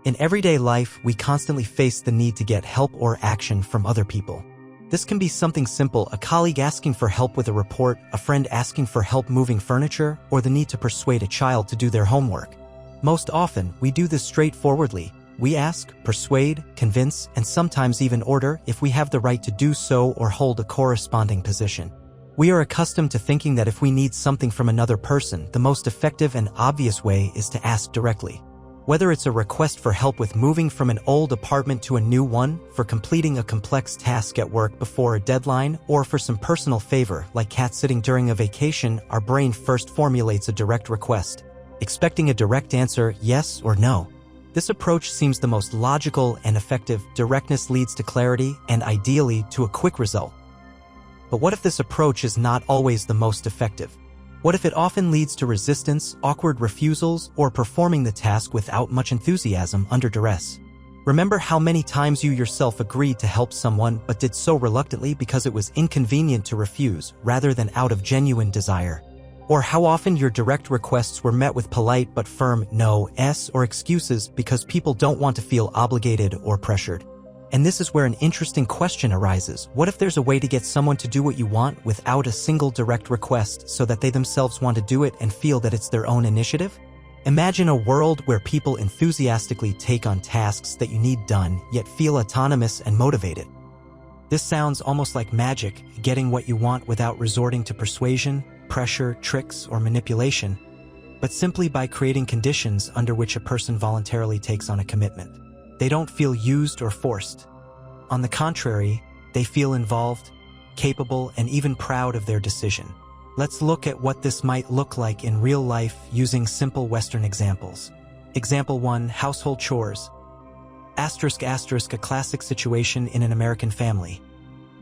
In everyday life, we constantly face the need to get help or action from other people. This can be something simple, a colleague asking for help with a report, a friend asking for help moving furniture, or the need to persuade a child to do their homework. Most often, we do this straightforwardly. We ask, persuade, convince, and sometimes even order if we have the right to do so or hold a corresponding position. We are accustomed to thinking that if we need something from another person, the most effective and obvious way is to ask directly. Whether it's a request for help with moving from an old apartment to a new one, for completing a complex task at work before a deadline, or for some personal favor like cat-sitting during a vacation, our brain first formulates a direct request, expecting a direct answer, yes or no. This approach seems the most logical and effective. Directness leads to clarity and, ideally, to a quick result. But what if this approach is not always the most effective? What if it often leads to resistance, awkward refusals, or performing the task without much enthusiasm under duress? Remember how many times you yourself agreed to help someone but did so reluctantly because it was inconvenient to refuse rather than out of genuine desire? Or how often your direct requests were met with polite but firm no's or excuses because people don't want to feel obligated or pressured? And this is where an interesting question arises. What if there's a way to get someone to do what you want without a single direct request so that they themselves want to do it and feel that it's their own initiative? Imagine a world where people enthusiastically take on tasks that you need done, yet feel autonomous and motivated. This sounds almost like magic, getting what you want without resorting to persuasion, pressure, tricks, or manipulation, but simply by creating conditions under which a person voluntarily takes on a commitment. They don't feel used or forced. On the contrary, they feel involved, capable, and even proud of their decision. Let's look at what this might look like in real life using simple Western examples. Example 1, household chores. ***, a classic situation in an American family.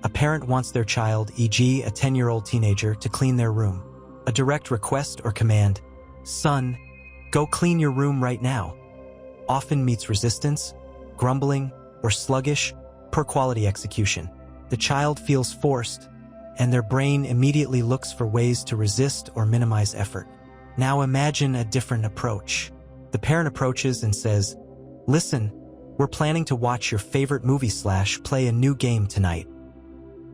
A parent wants their child, e.g. a 10-year-old teenager, to clean their room. A direct request or command, "Son, go clean your room right now," often meets resistance, grumbling, or sluggish, poor quality execution. The child feels forced, and their brain immediately looks for ways to resist or minimize effort. Now imagine a different approach. The parent approaches and says, "Listen, we're planning to watch your favorite movie / play a new game tonight.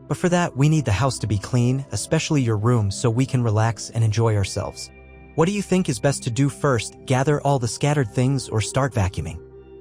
But for that, we need the house to be clean, especially your room, so we can relax and enjoy ourselves. What do you think is best to do first, gather all the scattered things or start vacuuming?"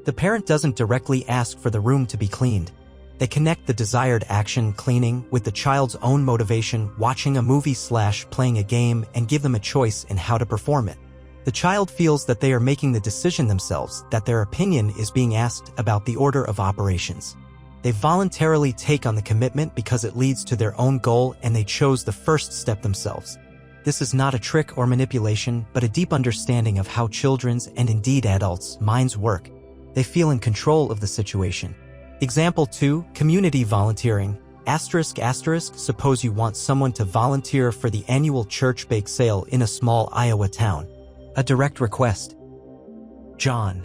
The parent doesn't directly ask for the room to be cleaned. They connect the desired action, cleaning, with the child's own motivation, watching a movie / playing a game, and give them a choice in how to perform it. The child feels that they are making the decision themselves, that their opinion is being asked about the order of operations. They voluntarily take on the commitment because it leads to their own goal and they chose the first step themselves. This is not a trick or manipulation, but a deep understanding of how children's and indeed adults' minds work. They feel in control of the situation. Example 2, community volunteering. ***, suppose you want someone to volunteer for the annual church bake sale in a small Iowa town. A direct request, "John,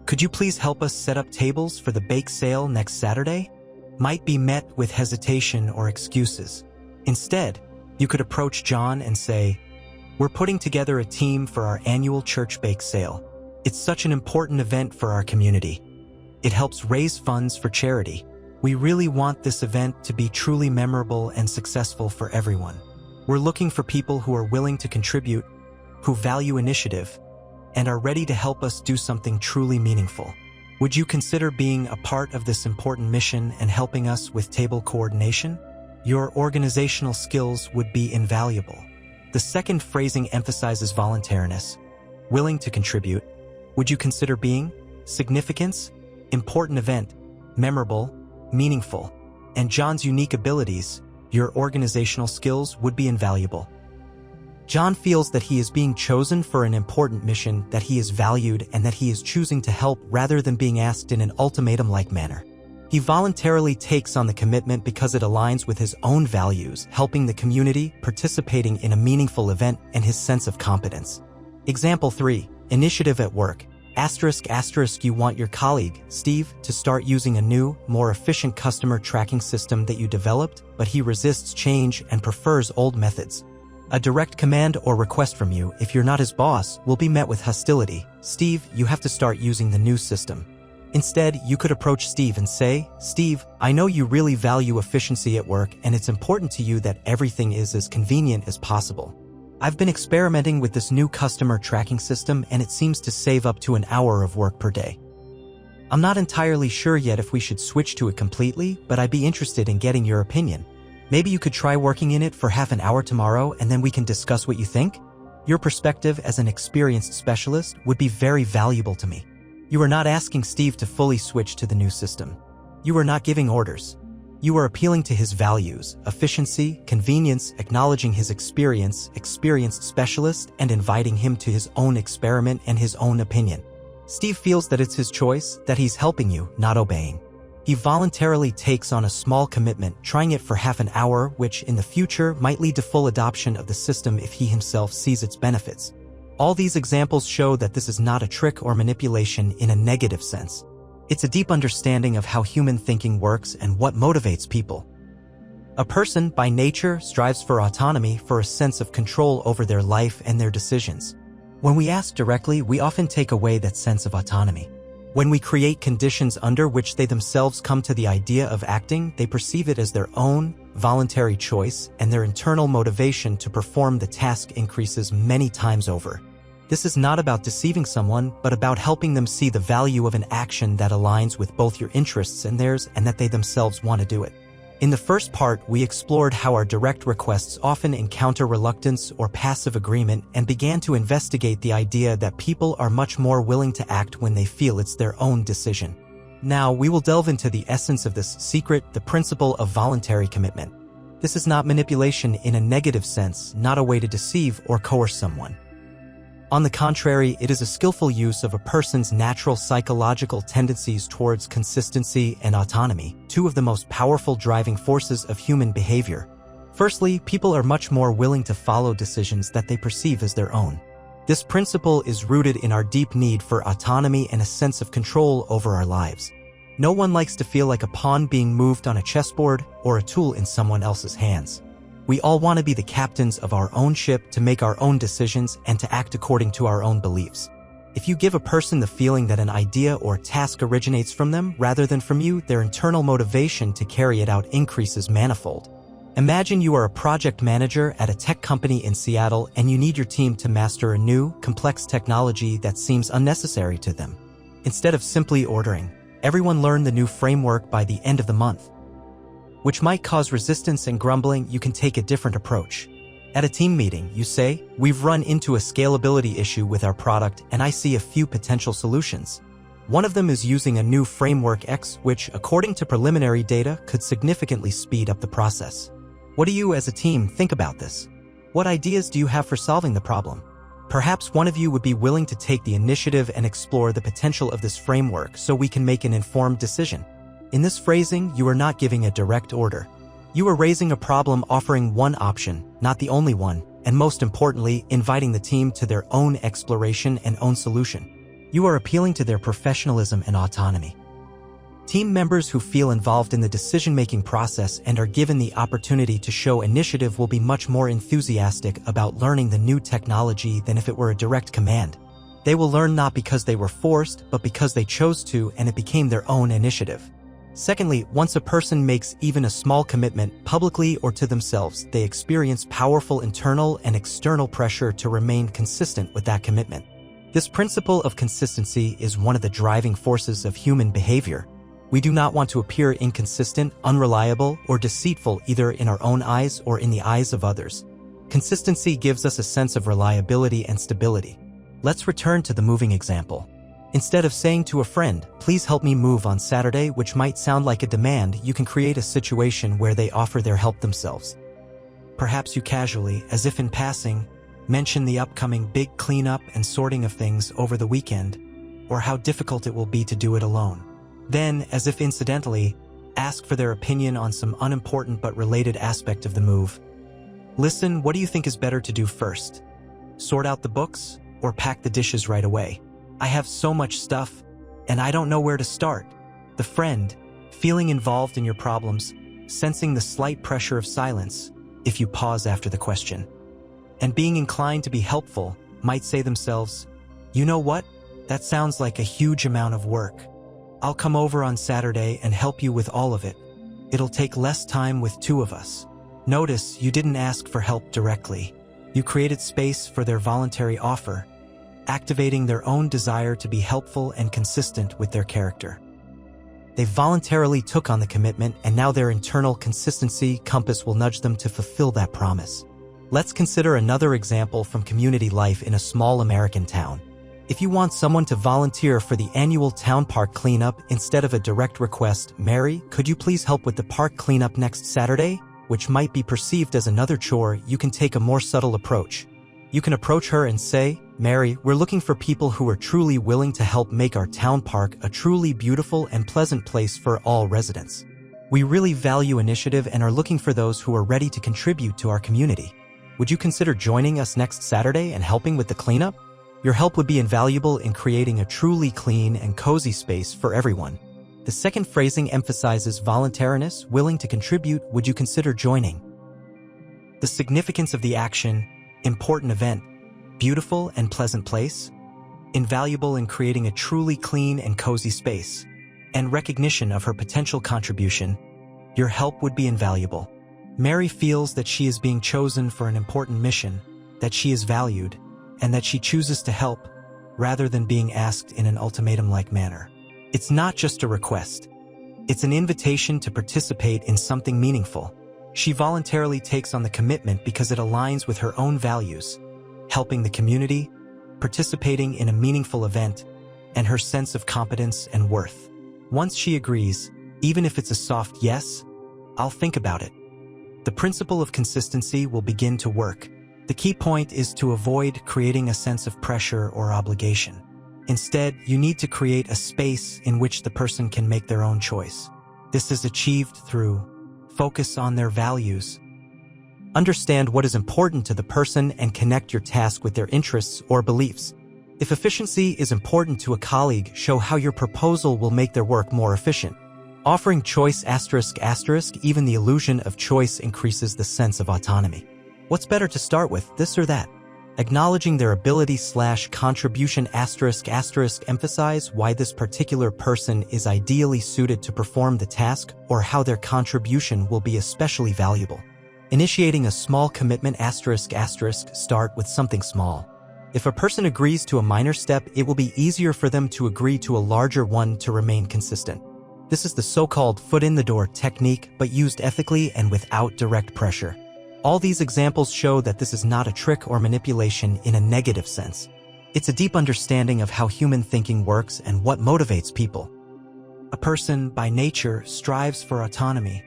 could you please help us set up tables for the bake sale next Saturday?" might be met with hesitation or excuses. Instead, you could approach John and say, "We're putting together a team for our annual church bake sale. It's such an important event for our community. It helps raise funds for charity. We really want this event to be truly memorable and successful for everyone. We're looking for people who are willing to contribute, who value initiative, and are ready to help us do something truly meaningful. Would you consider being a part of this important mission and helping us with table coordination? Your organizational skills would be invaluable." The second phrasing emphasizes voluntariness. Willing to contribute. Would you consider being? Significance, important event, memorable, meaningful, and John's unique abilities, your organizational skills would be invaluable. John feels that he is being chosen for an important mission, that he is valued, and that he is choosing to help rather than being asked in an ultimatum-like manner. He voluntarily takes on the commitment because it aligns with his own values, helping the community, participating in a meaningful event, and his sense of competence. Example 3, initiative at work. ***, you want your colleague, Steve, to start using a new, more efficient customer tracking system that you developed, but he resists change and prefers old methods. A direct command or request from you, if you're not his boss, will be met with hostility. "Steve, you have to start using the new system. Instead, you could approach Steve and say, "Steve, I know you really value efficiency at work and it's important to you that everything is as convenient as possible. I've been experimenting with this new customer tracking system and it seems to save up to an hour of work per day. I'm not entirely sure yet if we should switch to it completely, but I'd be interested in getting your opinion. Maybe you could try working in it for half an hour tomorrow and then we can discuss what you think? Your perspective as an experienced specialist would be very valuable to me." You are not asking Steve to fully switch to the new system. You are not giving orders. You are appealing to his values, efficiency, convenience, acknowledging his experienced specialist, and inviting him to his own experiment and his own opinion. Steve feels that it's his choice, that he's helping you, not obeying. He voluntarily takes on a small commitment, trying it for half an hour, which in the future might lead to full adoption of the system if he himself sees its benefits. All these examples show that this is not a trick or manipulation in a negative sense. It's a deep understanding of how human thinking works and what motivates people. A person, by nature, strives for autonomy, for a sense of control over their life and their decisions. When we ask directly, we often take away that sense of autonomy. When we create conditions under which they themselves come to the idea of acting, they perceive it as their own, voluntary choice, and their internal motivation to perform the task increases many times over. This is not about deceiving someone, but about helping them see the value of an action that aligns with both your interests and theirs and that they themselves want to do it. In the first part, we explored how our direct requests often encounter reluctance or passive agreement and began to investigate the idea that people are much more willing to act when they feel it's their own decision. Now, we will delve into the essence of this secret, the principle of voluntary commitment. This is not manipulation in a negative sense, not a way to deceive or coerce someone. On the contrary, it is a skillful use of a person's natural psychological tendencies towards consistency and autonomy, two of the most powerful driving forces of human behavior. Firstly, people are much more willing to follow decisions that they perceive as their own. This principle is rooted in our deep need for autonomy and a sense of control over our lives. No one likes to feel like a pawn being moved on a chessboard or a tool in someone else's hands. We all want to be the captains of our own ship, to make our own decisions and to act according to our own beliefs. If you give a person the feeling that an idea or task originates from them rather than from you, their internal motivation to carry it out increases manifold. Imagine you are a project manager at a tech company in Seattle and you need your team to master a new, complex technology that seems unnecessary to them. Instead of simply ordering, "Everyone learn the new framework by the end of the month," which might cause resistance and grumbling, you can take a different approach. At a team meeting, you say, "We've run into a scalability issue with our product and I see a few potential solutions. One of them is using a new framework X, which, according to preliminary data, could significantly speed up the process. What do you as a team think about this? What ideas do you have for solving the problem?" Perhaps one of you would be willing to take the initiative and explore the potential of this framework so we can make an informed decision. In this phrasing, you are not giving a direct order. You are raising a problem, offering one option, not the only one, and most importantly, inviting the team to their own exploration and own solution. You are appealing to their professionalism and autonomy. Team members who feel involved in the decision-making process and are given the opportunity to show initiative will be much more enthusiastic about learning the new technology than if it were a direct command. They will learn not because they were forced, but because they chose to and it became their own initiative. Secondly, once a person makes even a small commitment, publicly or to themselves, they experience powerful internal and external pressure to remain consistent with that commitment. This principle of consistency is one of the driving forces of human behavior. We do not want to appear inconsistent, unreliable, or deceitful either in our own eyes or in the eyes of others. Consistency gives us a sense of reliability and stability. Let's return to the moving example. Instead of saying to a friend, "Please help me move on Saturday," which might sound like a demand, you can create a situation where they offer their help themselves. Perhaps you casually, as if in passing, mention the upcoming big cleanup and sorting of things over the weekend, or how difficult it will be to do it alone. Then, as if incidentally, ask for their opinion on some unimportant but related aspect of the move. "Listen, what do you think is better to do first? Sort out the books, or pack the dishes right away? I have so much stuff, and I don't know where to start." The friend, feeling involved in your problems, sensing the slight pressure of silence if you pause after the question, and being inclined to be helpful, might say themselves, "You know what? That sounds like a huge amount of work. I'll come over on Saturday and help you with all of it. It'll take less time with two of us. Notice you didn't ask for help directly. You created space for their voluntary offer, activating their own desire to be helpful and consistent with their character. They voluntarily took on the commitment, and now their internal consistency compass will nudge them to fulfill that promise. Let's consider another example from community life in a small American town. If you want someone to volunteer for the annual town park cleanup instead of a direct request, "Mary, could you please help with the park cleanup next Saturday?" which might be perceived as another chore, you can take a more subtle approach. You can approach her and say, "Mary, we're looking for people who are truly willing to help make our town park a truly beautiful and pleasant place for all residents. We really value initiative and are looking for those who are ready to contribute to our community. Would you consider joining us next Saturday and helping with the cleanup? Your help would be invaluable in creating a truly clean and cozy space for everyone." The second phrasing emphasizes voluntariness, willing to contribute. Would you consider joining? The significance of the action, important event, beautiful and pleasant place, invaluable in creating a truly clean and cozy space, and recognition of her potential contribution, your help would be invaluable. Mary feels that she is being chosen for an important mission, that she is valued, and that she chooses to help, rather than being asked in an ultimatum-like manner. It's not just a request. It's an invitation to participate in something meaningful. She voluntarily takes on the commitment because it aligns with her own values, helping the community, participating in a meaningful event, and her sense of competence and worth. Once she agrees, even if it's a soft yes, "I'll think about it," the principle of consistency will begin to work. The key point is to avoid creating a sense of pressure or obligation. Instead, you need to create a space in which the person can make their own choice. This is achieved through focus on their values. Understand what is important to the person and connect your task with their interests or beliefs. If efficiency is important to a colleague, show how your proposal will make their work more efficient. Offering choice ***, even the illusion of choice increases the sense of autonomy. What's better to start with, this or that? Acknowledging their ability/contribution ***, emphasize why this particular person is ideally suited to perform the task or how their contribution will be especially valuable. Initiating a small commitment ***, start with something small. If a person agrees to a minor step, it will be easier for them to agree to a larger one to remain consistent. This is the so-called foot-in-the-door technique, but used ethically and without direct pressure. All these examples show that this is not a trick or manipulation in a negative sense. It's a deep understanding of how human thinking works and what motivates people. A person, by nature, strives for autonomy,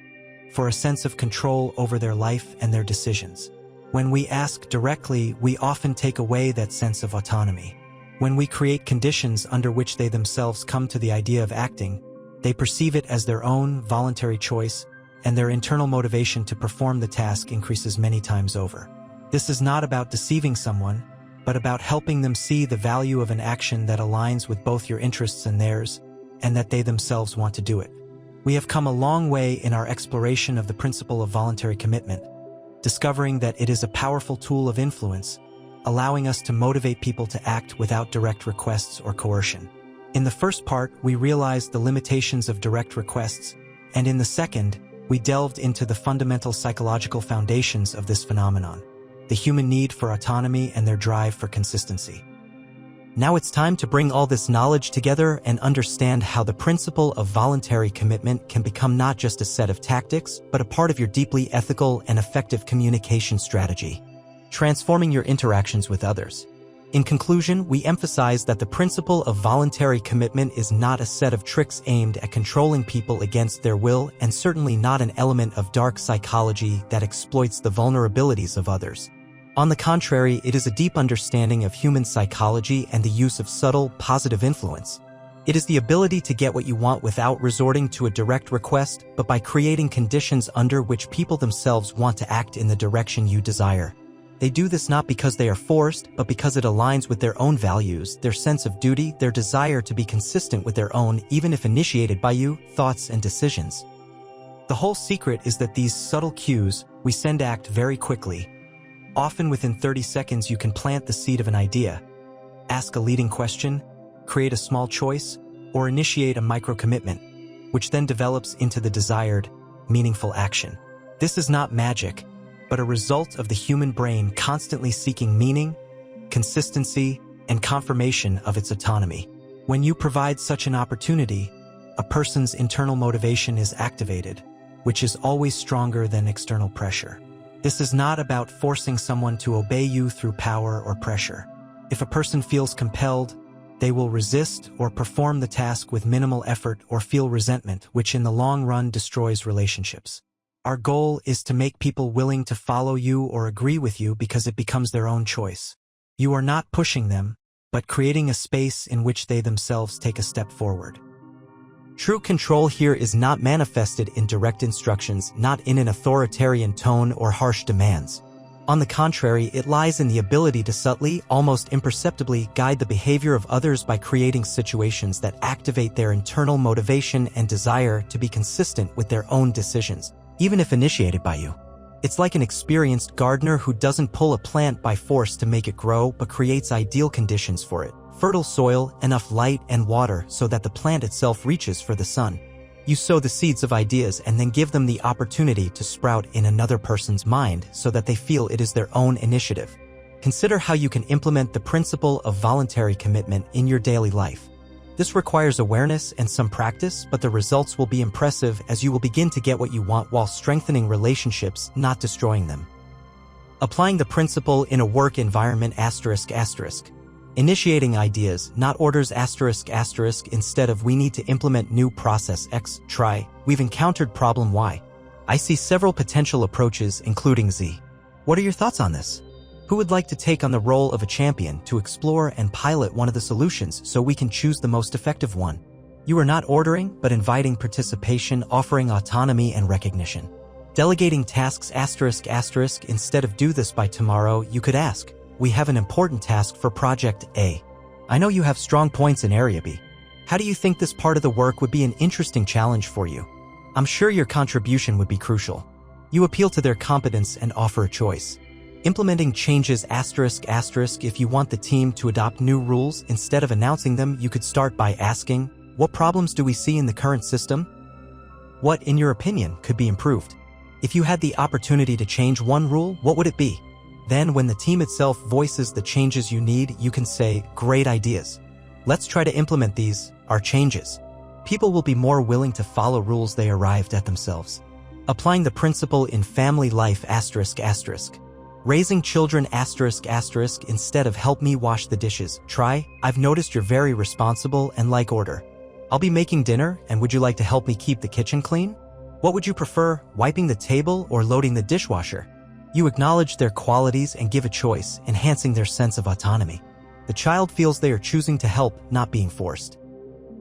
for a sense of control over their life and their decisions. When we ask directly, we often take away that sense of autonomy. When we create conditions under which they themselves come to the idea of acting, they perceive it as their own voluntary choice, and their internal motivation to perform the task increases many times over. This is not about deceiving someone, but about helping them see the value of an action that aligns with both your interests and theirs, and that they themselves want to do it. We have come a long way in our exploration of the principle of voluntary commitment, discovering that it is a powerful tool of influence, allowing us to motivate people to act without direct requests or coercion. In the first part, we realized the limitations of direct requests, and in the second, we delved into the fundamental psychological foundations of this phenomenon, the human need for autonomy and their drive for consistency. Now it's time to bring all this knowledge together and understand how the principle of voluntary commitment can become not just a set of tactics, but a part of your deeply ethical and effective communication strategy, transforming your interactions with others. In conclusion, we emphasize that the principle of voluntary commitment is not a set of tricks aimed at controlling people against their will, and certainly not an element of dark psychology that exploits the vulnerabilities of others. On the contrary, it is a deep understanding of human psychology and the use of subtle, positive influence. It is the ability to get what you want without resorting to a direct request, but by creating conditions under which people themselves want to act in the direction you desire. They do this not because they are forced, but because it aligns with their own values, their sense of duty, their desire to be consistent with their own, even if initiated by you, thoughts and decisions. The whole secret is that these subtle cues we send act very quickly. Often within 30 seconds you can plant the seed of an idea, ask a leading question, create a small choice, or initiate a micro-commitment, which then develops into the desired, meaningful action. This is not magic, but a result of the human brain constantly seeking meaning, consistency, and confirmation of its autonomy. When you provide such an opportunity, a person's internal motivation is activated, which is always stronger than external pressure. This is not about forcing someone to obey you through power or pressure. If a person feels compelled, they will resist or perform the task with minimal effort or feel resentment, which in the long run destroys relationships. Our goal is to make people willing to follow you or agree with you because it becomes their own choice. You are not pushing them, but creating a space in which they themselves take a step forward. True control here is not manifested in direct instructions, not in an authoritarian tone or harsh demands. On the contrary, it lies in the ability to subtly, almost imperceptibly, guide the behavior of others by creating situations that activate their internal motivation and desire to be consistent with their own decisions, even if initiated by you. It's like an experienced gardener who doesn't pull a plant by force to make it grow, but creates ideal conditions for it. Fertile soil, enough light and water so that the plant itself reaches for the sun. You sow the seeds of ideas and then give them the opportunity to sprout in another person's mind so that they feel it is their own initiative. Consider how you can implement the principle of voluntary commitment in your daily life. This requires awareness and some practice, but the results will be impressive as you will begin to get what you want while strengthening relationships, not destroying them. Applying the principle in a work environment ***. Initiating ideas, not orders ***, instead of we need to implement new process X, try, we've encountered problem Y. I see several potential approaches including Z. What are your thoughts on this? Who would like to take on the role of a champion to explore and pilot one of the solutions so we can choose the most effective one? You are not ordering, but inviting participation, offering autonomy and recognition. Delegating tasks ***, instead of do this by tomorrow, you could ask, we have an important task for Project A. I know you have strong points in Area B. How do you think this part of the work would be an interesting challenge for you? I'm sure your contribution would be crucial. You appeal to their competence and offer a choice. Implementing changes ***, if you want the team to adopt new rules, instead of announcing them, you could start by asking, what problems do we see in the current system? What, in your opinion, could be improved? If you had the opportunity to change one rule, what would it be? Then, when the team itself voices the changes you need, you can say, great ideas. Let's try to implement these, our changes. People will be more willing to follow rules they arrived at themselves. Applying the principle in family life ***. Raising children ***, instead of help me wash the dishes, try, I've noticed you're very responsible and like order. I'll be making dinner, and would you like to help me keep the kitchen clean? What would you prefer, wiping the table or loading the dishwasher? You acknowledge their qualities and give a choice, enhancing their sense of autonomy. The child feels they are choosing to help, not being forced.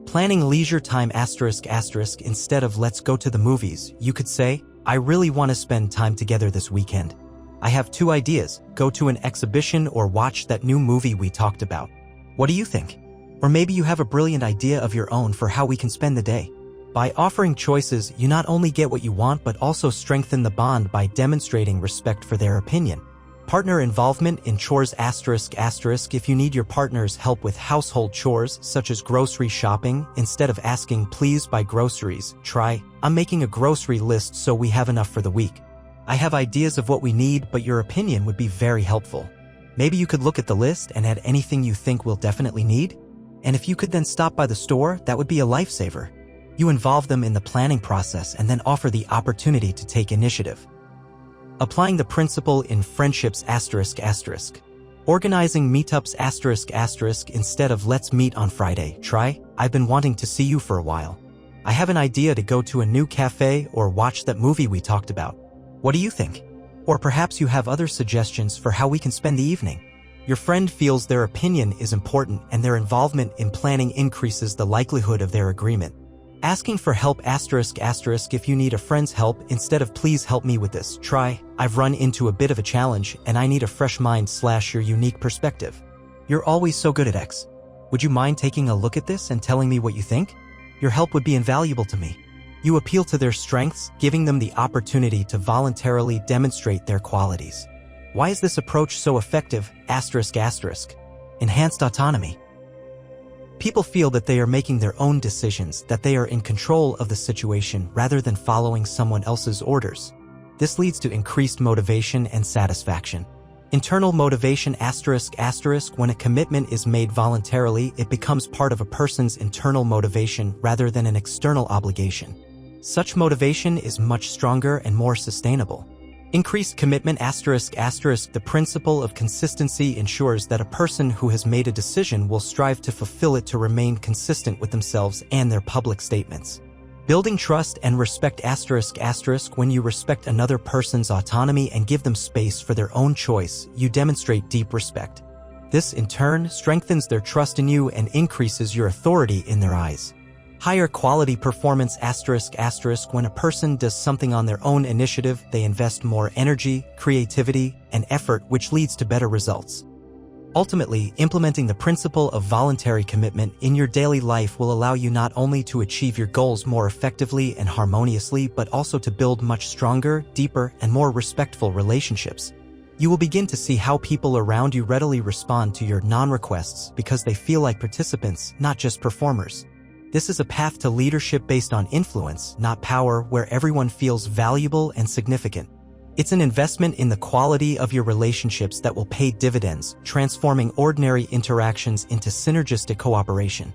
Planning leisure time ***, instead of let's go to the movies, you could say, I really want to spend time together this weekend. I have 2 ideas, go to an exhibition or watch that new movie we talked about. What do you think? Or maybe you have a brilliant idea of your own for how we can spend the day. By offering choices, you not only get what you want but also strengthen the bond by demonstrating respect for their opinion. Partner involvement in chores ***, if you need your partner's help with household chores such as grocery shopping, instead of asking please buy groceries, try, I'm making a grocery list so we have enough for the week. I have ideas of what we need, but your opinion would be very helpful. Maybe you could look at the list and add anything you think we'll definitely need? And if you could then stop by the store, that would be a lifesaver. You involve them in the planning process and then offer the opportunity to take initiative. Applying the principle in friendships ***. Organizing meetups ***, instead of let's meet on Friday, try, I've been wanting to see you for a while. I have an idea to go to a new cafe or watch that movie we talked about. What do you think? Or perhaps you have other suggestions for how we can spend the evening. Your friend feels their opinion is important and their involvement in planning increases the likelihood of their agreement. Asking for help ***, if you need a friend's help, instead of please help me with this, try, I've run into a bit of a challenge and I need a fresh mind / your unique perspective. You're always so good at X. Would you mind taking a look at this and telling me what you think? Your help would be invaluable to me. You appeal to their strengths, giving them the opportunity to voluntarily demonstrate their qualities. Why is this approach so effective? ***. Enhanced autonomy. People feel that they are making their own decisions, that they are in control of the situation rather than following someone else's orders. This leads to increased motivation and satisfaction. Internal motivation ***. When a commitment is made voluntarily, it becomes part of a person's internal motivation rather than an external obligation. Such motivation is much stronger and more sustainable. Increased commitment ***. The principle of consistency ensures that a person who has made a decision will strive to fulfill it to remain consistent with themselves and their public statements. Building trust and respect ***. When you respect another person's autonomy and give them space for their own choice, you demonstrate deep respect. This, in turn, strengthens their trust in you and increases your authority in their eyes. Higher quality performance ***. When a person does something on their own initiative, they invest more energy, creativity, and effort, which leads to better results. Ultimately, implementing the principle of voluntary commitment in your daily life will allow you not only to achieve your goals more effectively and harmoniously, but also to build much stronger, deeper, and more respectful relationships. You will begin to see how people around you readily respond to your non-requests because they feel like participants, not just performers. This is a path to leadership based on influence, not power, where everyone feels valuable and significant. It's an investment in the quality of your relationships that will pay dividends, transforming ordinary interactions into synergistic cooperation.